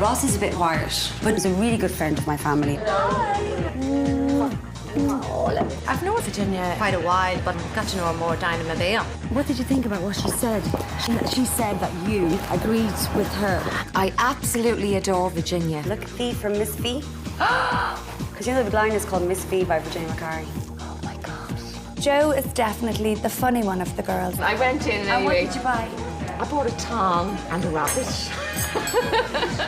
Ross is a bit quiet, but he's a really good friend of my family. I've known Virginia quite a while, but got to know her more down in Mobile. What did you think about what she said? She said that you agreed with her. I absolutely adore Virginia. Look at Fee from Miss Fee. Because you know the line is called Miss Fee by Virginia McCarthy. Oh my God. Jo is definitely the funny one of the girls. I went in anyway. And what did you buy? I bought a tongue and a rabbit.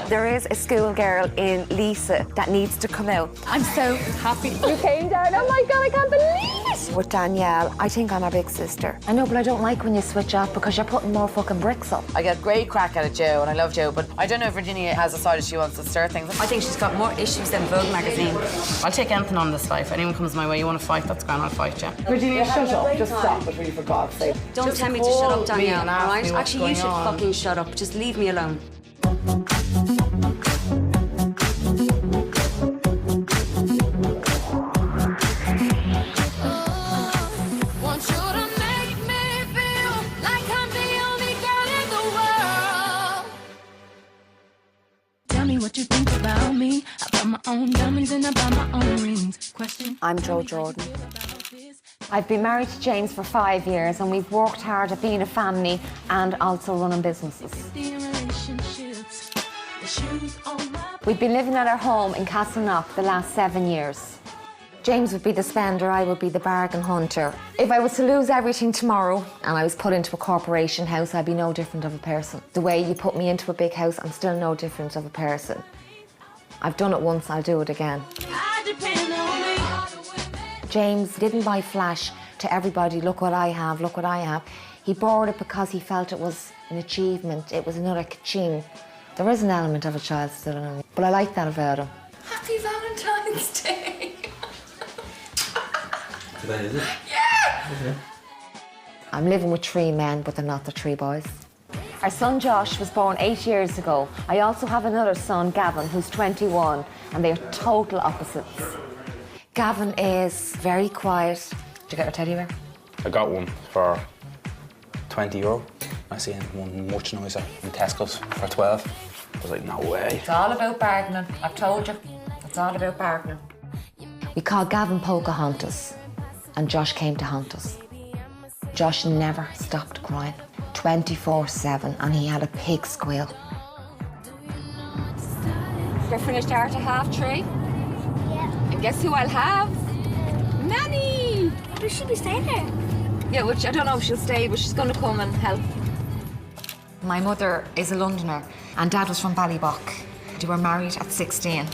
There is a schoolgirl in Lisa that needs to come out. I'm so happy. You came down, oh my God, I can't believe it! With Danielle, I think I'm her big sister. I know, but I don't like when you switch up because you're putting more fucking bricks up. I get great crack out of Jo, and I love Jo, but I don't know if Virginia has decided she wants to stir things. I think she's got more issues than Vogue magazine. I'll take anything on this life. Anyone comes my way, you want to fight, that's grand, I'll fight you. Virginia, shut up. Just stop it, really, for God's sake. Don't Just tell me to shut up, call me Danielle, and ask all right? me what's Actually, you should going on. fucking shut up. Just leave me alone. What you think about me? I buy my own diamonds and I buy my own rings. Question. I'm Jo Jordan. I've been married to James for 5 years and we've worked hard at being a family and also running businesses. We've been living at our home in Castleknock the last 7 years. James would be the spender, I would be the bargain hunter. If I was to lose everything tomorrow and I was put into a corporation house, I'd be no different of a person. The way you put me into a big house, I'm still no different of a person. I've done it once, I'll do it again. James didn't buy flash to everybody, look what I have, look what I have. He bought it because he felt it was an achievement, it was another ka-ching. There is an element of a child still in him, but I like that about him. Happy Valentine's Day! Today, is it? Yeah! Okay. I'm living with 3 men, but they're not the 3 boys. Our son Josh was born 8 years ago. I also have another son, Gavin, who's 21, and they are total opposites. Gavin is very quiet. Did you get your teddy bear? I got one for €20. I seen one much nicer in Tesco's for 12. I was like, no way. It's all about bargaining. I've told you. It's all about bargaining. We call Gavin Pocahontas, and Josh came to haunt us. Josh never stopped crying, 24/7, and he had a pig squeal. We're finished art at 3:30? Yeah. And guess who I'll have? Nanny! But she'll be staying there. Yeah, which I don't know if she'll stay, but she's going to come and help. My mother is a Londoner, and Dad was from Ballybock. They were married at 16.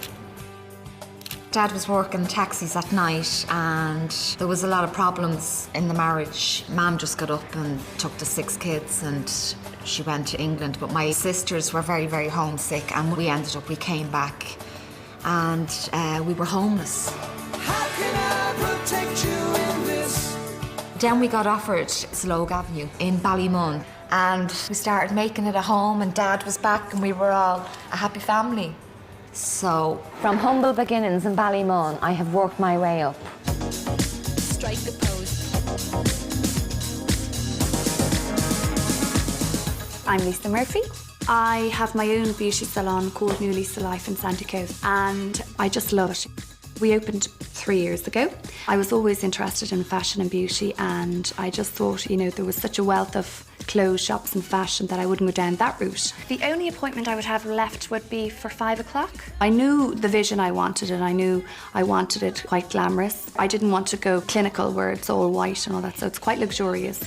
Dad was working taxis at night and there was a lot of problems in the marriage. Mum just got up and took the 6 kids and she went to England. But my sisters were very, very homesick and we came back and we were homeless. How can I protect you in this? Then we got offered Celelbrity Avenue in Ballymun and we started making it a home and Dad was back and we were all a happy family. So, from humble beginnings in Ballymun, I have worked my way up. Strike the pose. I'm Lisa Murphy. I have my own beauty salon called New Lisa Life in Santa Coast, and I just love it. We opened 3 years ago. I was always interested in fashion and beauty, and I just thought, you know, there was such a wealth of clothes shops and fashion that I wouldn't go down that route. The only appointment I would have left would be for 5 o'clock. I knew the vision I wanted, and I knew I wanted it quite glamorous. I didn't want to go clinical where it's all white and all that, so it's quite luxurious.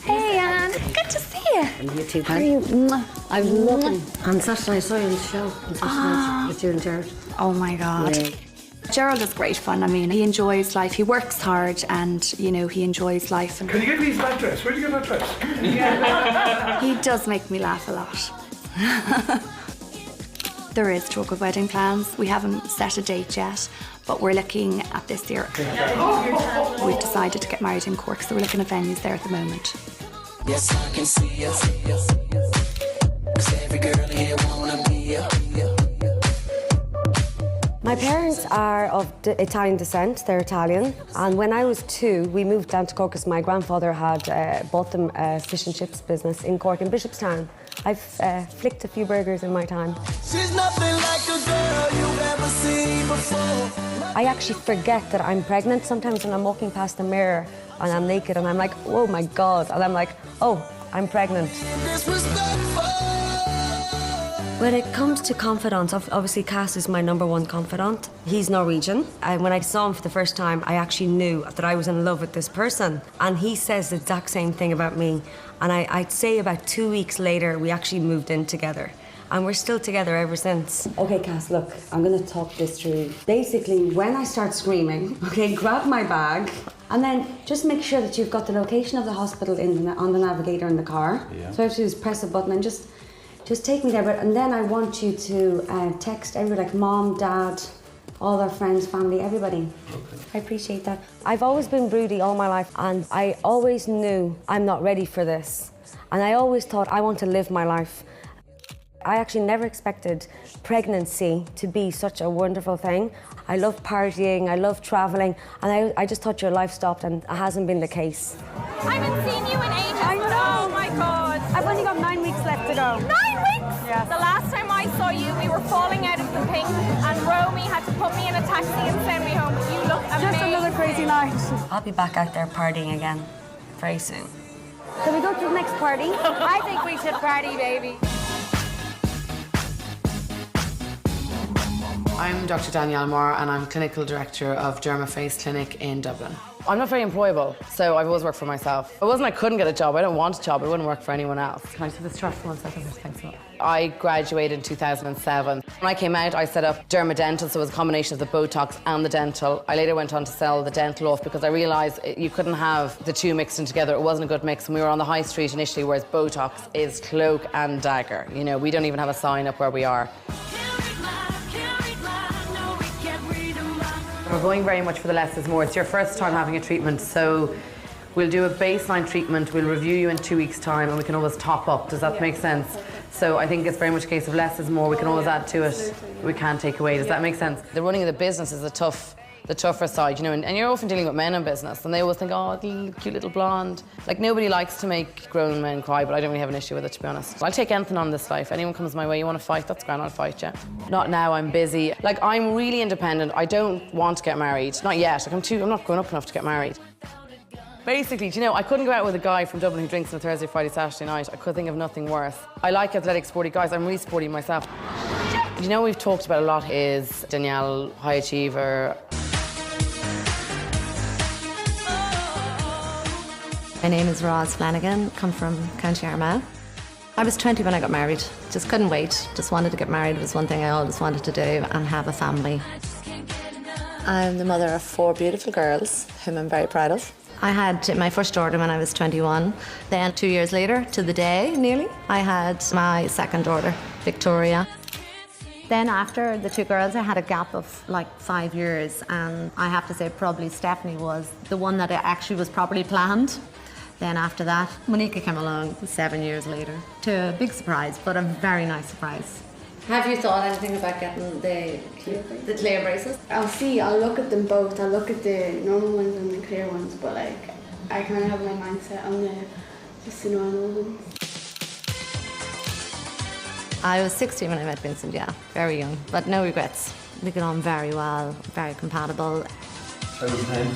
Hey, Anne. Good to see you. And you too, How are you? I was looking. On Saturday, I saw you on the show. On Saturday, with you and Jared. Oh, my God. Yeah. Gerald is great fun. I mean, he enjoys life. He works hard and, you know, he enjoys life. And Can you give me that dress? Where'd you get that dress? he does make me laugh a lot. There is talk of wedding plans. We haven't set a date yet, but we're looking at this year. We've decided to get married in Cork, so we're looking at venues there at the moment. Yes, I can see you. 'Cause every girl here wanna be you. My parents are of Italian descent, they're Italian. And when I was 2, we moved down to Cork because my grandfather had bought them a fish and chips business in Cork, in Bishopstown. I've flicked a few burgers in my time. She's nothing like seen before. I actually forget that I'm pregnant sometimes when I'm walking past the mirror and I'm naked and I'm like, oh my God. And I'm like, oh, I'm pregnant. When it comes to confidants, obviously Cass is my #1 confidant. He's Norwegian. And when I saw him for the first time, I actually knew that I was in love with this person. And he says the exact same thing about me. And I'd say about 2 weeks later, we actually moved in together. And we're still together ever since. Okay, Cass, look, I'm gonna talk this through. Basically, when I start screaming, okay, grab my bag, and then just make sure that you've got the location of the hospital on the navigator in the car. Yeah. So all you have to do is press a button and just take me there. And then I want you to text everybody, like mom, dad, all their friends, family, everybody. Okay. I appreciate that. I've always been broody all my life, and I always knew I'm not ready for this. And I always thought I want to live my life. I actually never expected pregnancy to be such a wonderful thing. I love partying, I love traveling, and I just thought your life stopped, and it hasn't been the case. I haven't seen you in ages. I know. Oh my God. I've only got 9 weeks left to go. 9 weeks? Yeah. The last time I saw you, we were falling out of the pink, and Romy had to put me in a taxi and send me home. You look amazing. Just another crazy night. I'll be back out there partying again very soon. Can we go to the next party? I think we should party, baby. I'm Dr. Danielle Marr and I'm Clinical Director of DERMAFACE Clinic in Dublin. I'm not very employable, so I've always worked for myself. It wasn't I couldn't get a job, I don't want a job, I wouldn't work for anyone else. Can I see this chart for 1 second? Thanks a lot. I graduated in 2007. When I came out, I set up Dermadental, so it was a combination of the Botox and the dental. I later went on to sell the dental off because I realised you couldn't have the two mixed in together. It wasn't a good mix, and we were on the high street initially, whereas Botox is cloak and dagger. You know, we don't even have a sign up where we are. We're going very much for the less is more. It's your first time having a treatment, so we'll do a baseline treatment, we'll review you in 2 weeks' time, and we can always top up. Does that make sense? So I think it's very much a case of less is more. We can always add to it. We can't take away. Does that make sense? The running of the business is the tougher side, you know, and you're often dealing with men in business, and they always think, oh, cute little blonde. Like, nobody likes to make grown men cry, but I don't really have an issue with it, to be honest. I'll take anything on this life. Anyone comes my way, you want to fight, that's grand, I'll fight you. Not now, I'm busy. Like, I'm really independent. I don't want to get married. Not yet. Like, I'm not grown up enough to get married. Basically, do you know, I couldn't go out with a guy from Dublin who drinks on a Thursday, Friday, Saturday night. I could think of nothing worse. I like athletic, sporty guys. I'm really sporty myself. You know, we've talked about a lot is Danielle, high achiever. My name is Roz Flanagan, come from County Armagh. I was 20 when I got married. Just couldn't wait. Just wanted to get married. It was one thing I always wanted to do, and have a family. I'm the mother of 4 beautiful girls, whom I'm very proud of. I had my first daughter when I was 21. Then 2 years later, to the day nearly, I had my second daughter, Victoria. Then after the 2 girls, I had a gap of like 5 years, and I have to say probably Stephanie was the one that actually was properly planned. Then after that, Monica came along 7 years later, to a big surprise, but a very nice surprise. Have you thought anything about getting the clear braces? I'll look at them both. I'll look at the normal ones and the clear ones, but like, I kind of have my mindset on just the normal ones. I was 16 when I met Vincent, yeah, very young, but no regrets. We get on very well, very compatible. How was his name?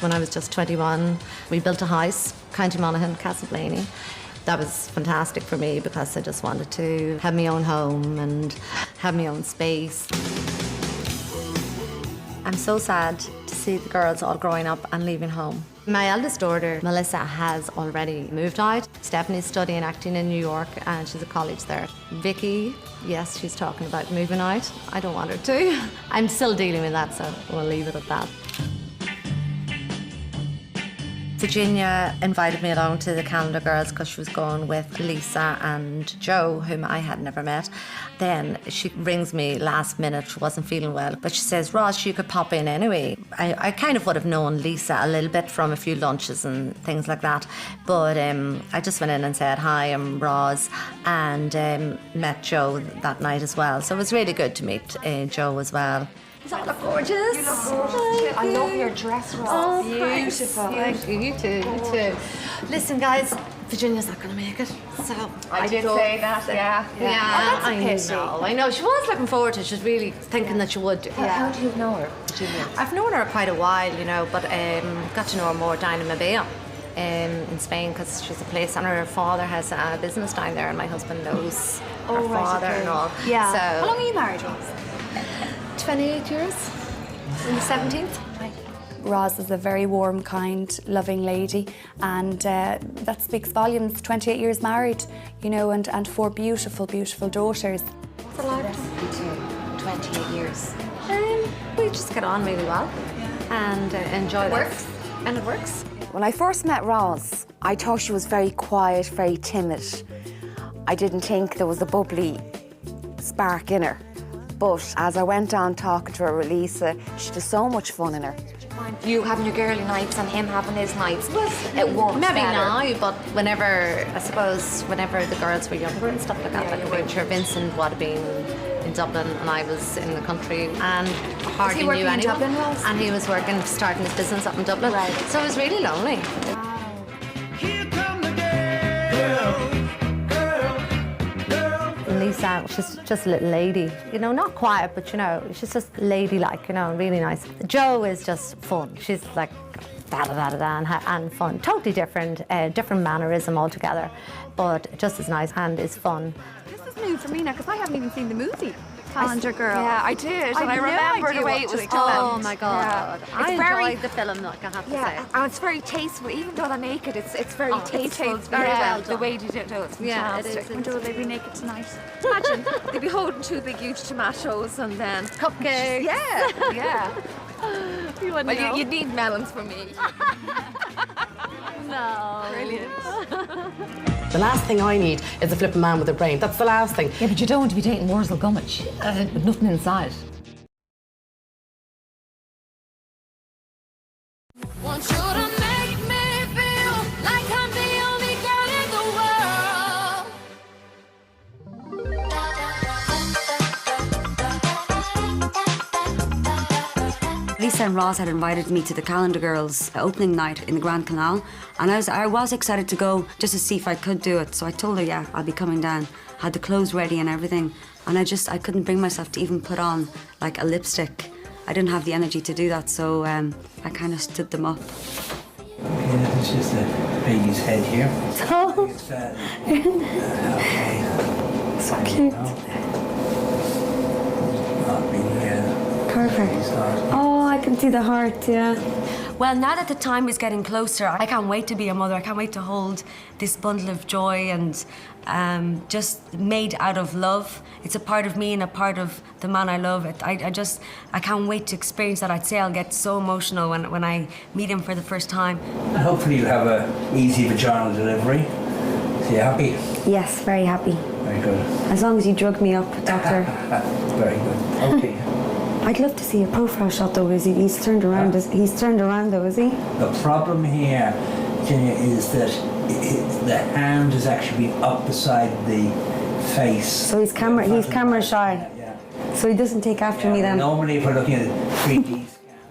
When I was just 21, we built a house, County Monaghan, Castleblaney. That was fantastic for me because I just wanted to have my own home and have my own space. I'm so sad to see the girls all growing up and leaving home. My eldest daughter, Melissa, has already moved out. Stephanie's studying acting in New York and she's at college there. Vicky, yes, she's talking about moving out. I don't want her to. I'm still dealing with that, so we'll leave it at that. Virginia invited me along to the Calendar Girls because she was going with Lisa and Joe, whom I had never met. Then she rings me last minute, she wasn't feeling well, but she says, Roz, you could pop in anyway. I kind of would have known Lisa a little bit from a few lunches and things like that, but I just went in and said, hi, I'm Roz, and met Joe that night as well. So it was really good to meet Joe as well. Does that look gorgeous? You look gorgeous. I love your dress, Roz. Oh, beautiful. Thank you. You too. Listen, guys, Virginia's not going to make it. So I did say that, yeah. Yeah, Oh, that's a pity. I know. She was looking forward to it. She was really thinking that she would. How do you know her, Virginia? I've known her quite a while, you know, but got to know her more down in Marbella. In Spain, because she's a place, and her father has a business down there, and my husband knows her father and all. Yeah. So, How long are you married, Roz? 28 years. In the 17th. Roz is a very warm, kind, loving lady, and that speaks volumes. 28 years married, you know, and 4 beautiful, beautiful daughters. What's it like to 28 years? We just get on really well and enjoy it. Works. And it works. When I first met Roz, I thought she was very quiet, very timid. I didn't think there was a bubbly spark in her. But as I went on talking to her with Lisa, she had so much fun in her. You having your girly nights and him having his nights. It works Maybe better. now, but whenever, I suppose, whenever the girls were younger and stuff like that, like when sure Vincent would have been in Dublin and I was in the country and hardly working knew in anyone. Dublin, Roz? And he was working, starting his business up in Dublin. Right. So it was really lonely. Lisa, she's just a little lady, you know, not quiet, but you know, she's just ladylike, you know, really nice. Jo is just fun. She's like da-da-da-da-da and fun. Totally different, different mannerism altogether, but just as nice and is fun. This is new for me now because I haven't even seen the movie. Calendar Girl. Yeah, I did, and I remember the way it was done. Oh my God. Yeah. I It's very- enjoyed the film, like I have to say. And it's very tasteful, even though they're naked, it's very tasteful. very well The done. way you do it, it's Yeah, it fantastic. is. Wonder will they be naked tonight? Imagine, they'd be holding 2 big huge tomatoes and then... Cupcakes. Yeah, yeah. You wouldn't Well, know. you'd need melons for me. No. Brilliant. The last thing I need is a flipping man with a brain. That's the last thing. Yeah, but you don't want to be dating Wurzel Gummidge with nothing inside. Want you to make me feel like I'm the only girl in the world. Lisa and Roz had invited me to the Calendar Girls opening night in the Grand Canal, and I was excited to go just to see if I could do it. So I told her, yeah, I'll be coming down. Had the clothes ready and everything, and I couldn't bring myself to even put on like a lipstick. I didn't have the energy to do that, so I kind of stood them up. Okay, this is the baby's head here. Oh. It's okay. So cute. Perfect. Oh, I can see the heart, yeah. Well, now that the time is getting closer, I can't wait to be a mother. I can't wait to hold this bundle of joy and just made out of love. It's a part of me and a part of the man I love. I can't wait to experience that. I'd say I'll get so emotional when I meet him for the first time. And hopefully you have a easy vaginal delivery. So you happy? Yes, very happy. Very good. As long as you drug me up, doctor. Very good. Okay. I'd love to see a profile shot though, is he? He's turned around, he's turned around though, is he? The problem here, Virginia, is that the hand is actually up beside the face. So he's camera shy. Yeah. So he doesn't take after me then? Normally if we're looking at 3D.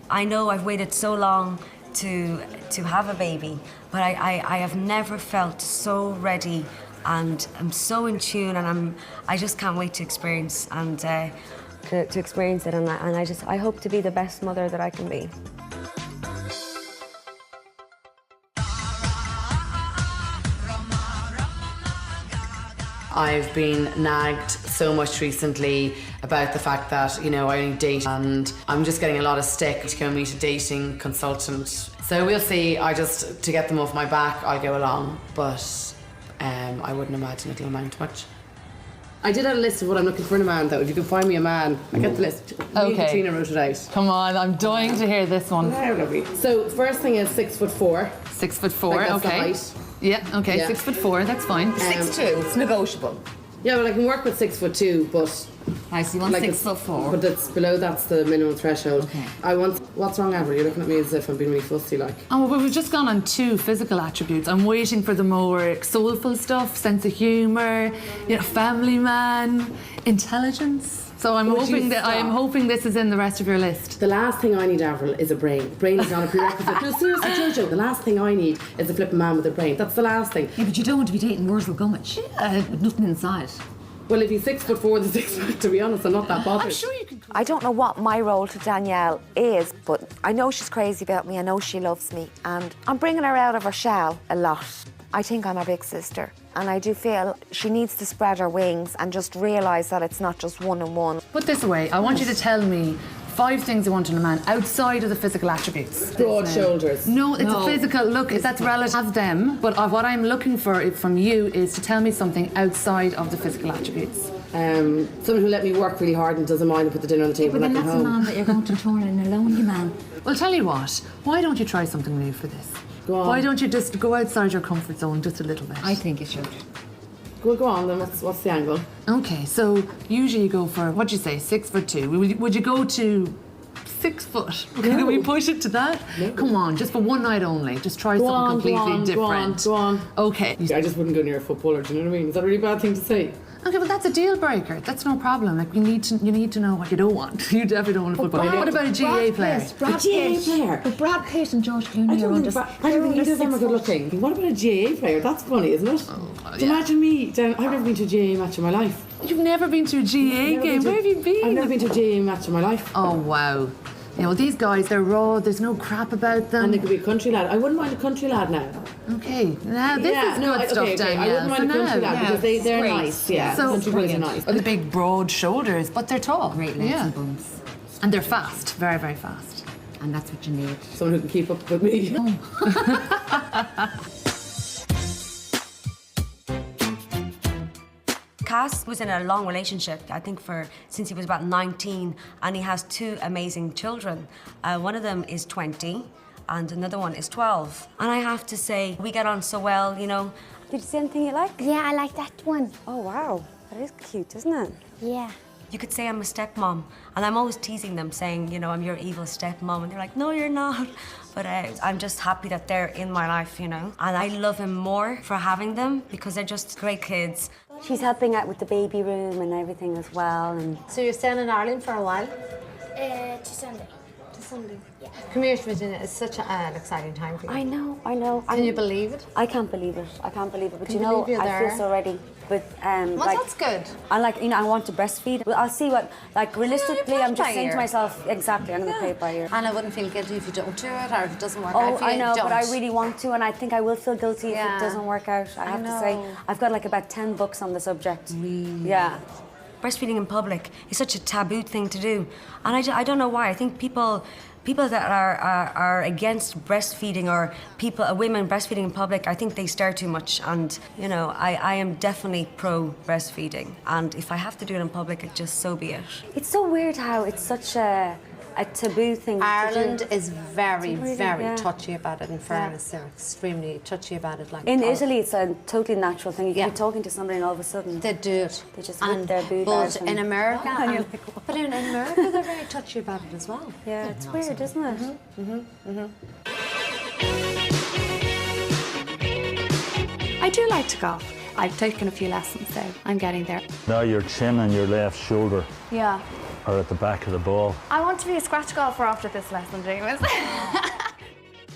I know I've waited so long to have a baby, but I have never felt so ready, and I'm so in tune, and I just can't wait to experience to experience it, and I hope to be the best mother that I can be. I've been nagged so much recently about the fact that, you know, I only date, and I'm just getting a lot of stick to go meet a dating consultant. So we'll see. To get them off my back, I'll go along, but I wouldn't imagine it'll amount much. I did have a list of what I'm looking for in a man, though. If you can find me a man, I get the list. Me and Katrina wrote it out. Come on, I'm dying to hear this one. So first thing is 6'4". 6'4", Like, that's the okay. height. Yeah, okay, Yeah. 6'4", that's fine. 6'2", it's negotiable. Yeah, well, I can work with 6'2", but I see, you want 6'4". But that's that's the minimum threshold. Okay. What's wrong, Avril? You're looking at me as if I'm being really fussy, like. Oh, well, we've just gone on 2 physical attributes. I'm waiting for the more soulful stuff, sense of humour, you know, family man, intelligence. So I'm Would you hoping that I am stop? hoping this is in the rest of your list. The last thing I need, Avril, is a brain. Brain is not a prerequisite. No, seriously, Jojo, the last thing I need is a flipping man with a brain. That's the last thing. Yeah, but you don't want to be dating Wurzel Gummidge. Nothing inside. Well, if he's 6'4", the 6 pack, to be honest, I'm not that bothered. I'm sure you can. I don't know what my role to Danielle is, but I know she's crazy about me. I know she loves me, and I'm bringing her out of her shell a lot. I think I'm her big sister, and I do feel she needs to spread her wings and just realise that it's not just one on one. Put this away. I want you to tell me 5 things you want in a man outside of the physical attributes. Broad shoulders. No, it's a physical look. That's relative of them. But what I'm looking for from you is to tell me something outside of the physical attributes. Someone who let me work really hard and doesn't mind to put the dinner on the table But then when I that's come a home. man that you're going to turn in a lonely man. Well, tell you what. Why don't you try something new for this? Go on. Why don't you just go outside your comfort zone just a little bit? I think you should. Well, go on then. What's the angle? Okay, so usually you go for, what'd you say, 6'2". Would you go to 6 foot? Can we push it to that? No. Come on, just for one night only. Just try something completely different. Go on. Okay. I just wouldn't go near a footballer, do you know what I mean? Is that a really bad thing to say? Okay, well that's a deal breaker. That's no problem. Like you need to know what you don't want. You definitely don't want a footballer. What about a GA player? Brad Pitt. But Brad Pitt and George Clooney are under. I don't think either of them are good looking. What about a GA player? That's funny, isn't it? Imagine me. I've never been to a GA match in my life. You've never been to a GA game? Where have you been? I've never been to a GA match in my life. Oh wow. You know, these guys, they're raw, there's no crap about them. And they could be a country lad. I wouldn't mind a country lad now. Okay, now this is good stuff, okay. Danielle. I wouldn't mind a country lad because they're great. nice. Yeah, So country boys are nice. Or the big broad shoulders, but they're tall. Great legs and bones. And they're fast, very, very fast. And that's what you need. Someone who can keep up with me. Cass was in a long relationship, I think since he was about 19, and he has 2 amazing children. One of them is 20 and another one is 12. And I have to say, we get on so well, you know. Did you see anything you like? Yeah, I like that one. Oh, wow. That is cute, isn't it? Yeah. You could say I'm a stepmom, and I'm always teasing them, saying, you know, I'm your evil stepmom, and they're like, no, you're not. But I'm just happy that they're in my life, you know. And I love him more for having them because they're just great kids. She's helping out with the baby room and everything as well. And So you're staying in Ireland for a while? To Sunday. To Sunday? Yeah. Come here to Virginia. It's such an exciting time for you. I know. Can you believe it? I can't believe it. I can't believe it. But Can you know, believe you're I feel there. so ready. But Well, like, that's good. I like, you know, I want to breastfeed. Well, I'll see what, like, realistically, I'm just by saying to ear. myself, exactly, I'm going to play it by ear. And I wouldn't feel guilty if you don't do it or if it doesn't work out Oh, for you. I know, don't. but I really want to, and I think I will feel guilty if Yeah. it doesn't work out. I have to say, know. I've got like about 10 books on the subject. Yeah. Breastfeeding in public is such a taboo thing to do. And I don't know why. I think people that are against breastfeeding or women breastfeeding in public, I think they stare too much. And, you know, I am definitely pro breastfeeding. And if I have to do it in public, it just so be it. It's so weird how it's such a taboo thing Ireland to do. is very, Really, very yeah. touchy about it. In fairness, they're extremely touchy about it. Like In Italy, it's a totally natural thing. You can be talking to somebody and all of a sudden they do it. They just whip their boob But out and- in America, And you're but in America, they're very touchy about it as well. Yeah, it's weird, isn't it? I do like to golf. I've taken a few lessons, so I'm getting there. Now your chin and your left shoulder Yeah. are at the back of the ball. I want to be a scratch golfer after this lesson, James.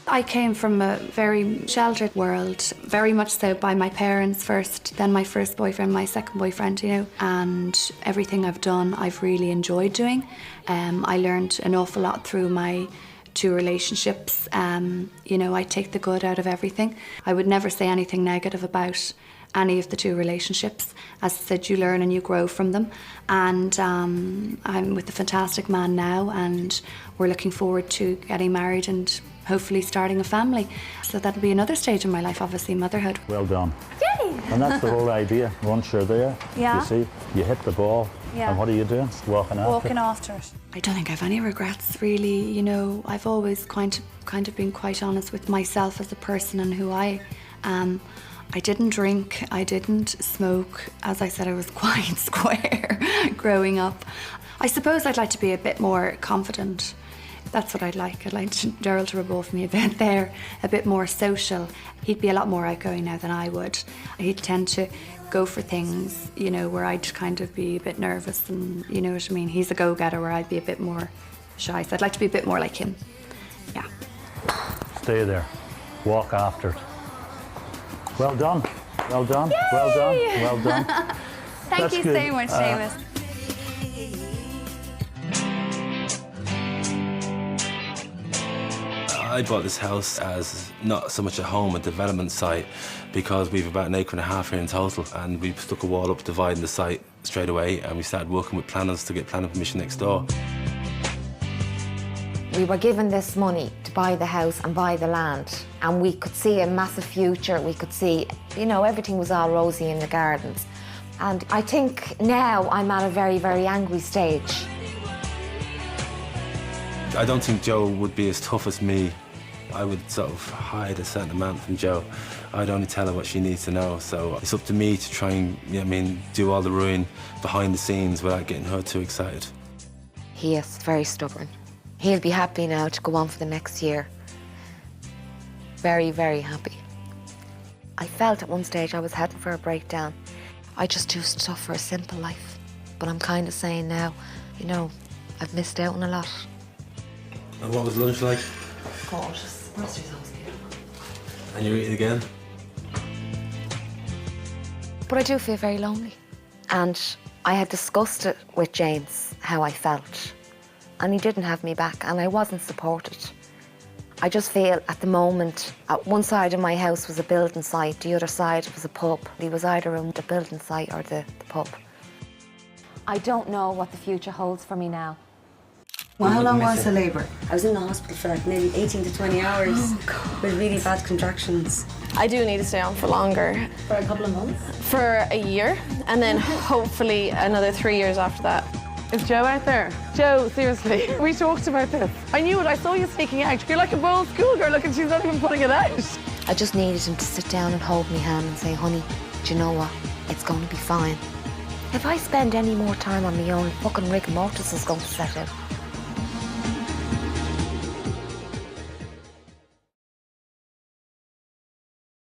I came from a very sheltered world, very much so by my parents first, then my first boyfriend, my second boyfriend, you know, and everything I've done, I've really enjoyed doing. I learned an awful lot through my 2 relationships. You know, I take the good out of everything. I would never say anything negative about any of the 2 relationships. As I said, you learn and you grow from them. And I'm with a fantastic man now, and we're looking forward to getting married and hopefully starting a family. So that'll be another stage in my life, obviously, motherhood. Well done. Yay! And that's the whole idea. Once you're there, Yeah. you see, you hit the ball. Yeah. And what are you doing? Walking after. Walking after it. I don't think I've any regrets, really. You know, I've always kind of been quite honest with myself as a person and who I am. I didn't drink, I didn't smoke. As I said, I was quite square growing up. I suppose I'd like to be a bit more confident. That's what I'd like. I'd like Gerald to rub off me a bit there, a bit more social. He'd be a lot more outgoing now than I would. He'd tend to go for things, you know, where I'd kind of be a bit nervous and, you know what I mean? He's a go-getter where I'd be a bit more shy. So I'd like to be a bit more like him. Yeah. Stay there. Walk after it. Well done. Well done. Yay! Well done. Well done. Thank That's you good. so much, Seamus. I bought this house as not so much a home, a development site, because we've about 1.5 acres here in total, and we stuck a wall up dividing the site straight away, and we started working with planners to get planning permission next door. We were given this money to buy the house and buy the land, and we could see a massive future. We could see, you know, everything was all rosy in the gardens. And I think now I'm at a very, very angry stage. I don't think Joe would be as tough as me. I would sort of hide a certain amount from Joe. I'd only tell her what she needs to know, so it's up to me to try and, you know what I mean, do all the ruin behind the scenes without getting her too excited. He is very stubborn. He'll be happy now to go on for the next year. Very, very happy. I felt at one stage I was heading for a breakdown. I just do stuff for a simple life. But I'm kind of saying now, you know, I've missed out on a lot. And what was lunch like? Gorgeous. Roaster's always beautiful. And you're eating again? But I do feel very lonely. And I had discussed it with James, how I felt. And he didn't have me back, and I wasn't supported. I just feel at the moment, at one side of my house was a building site, the other side was a pub. He was either in the building site or the pub. I don't know what the future holds for me now. Well, how long was the labour? I was in the hospital for like nearly 18 to 20 hours. Oh, God. With really bad contractions. I do need to stay on for longer. For a couple of months? For a year, and then hopefully another 3 years after that. Is Joe out there? Joe, seriously, we talked about this. I knew it, I saw you sneaking out. You're like a bold schoolgirl, look, and she's not even putting it out. I just needed him to sit down and hold me hand and say, honey, do you know what? It's going to be fine. If I spend any more time on my own, fucking rigor mortis is going to set in.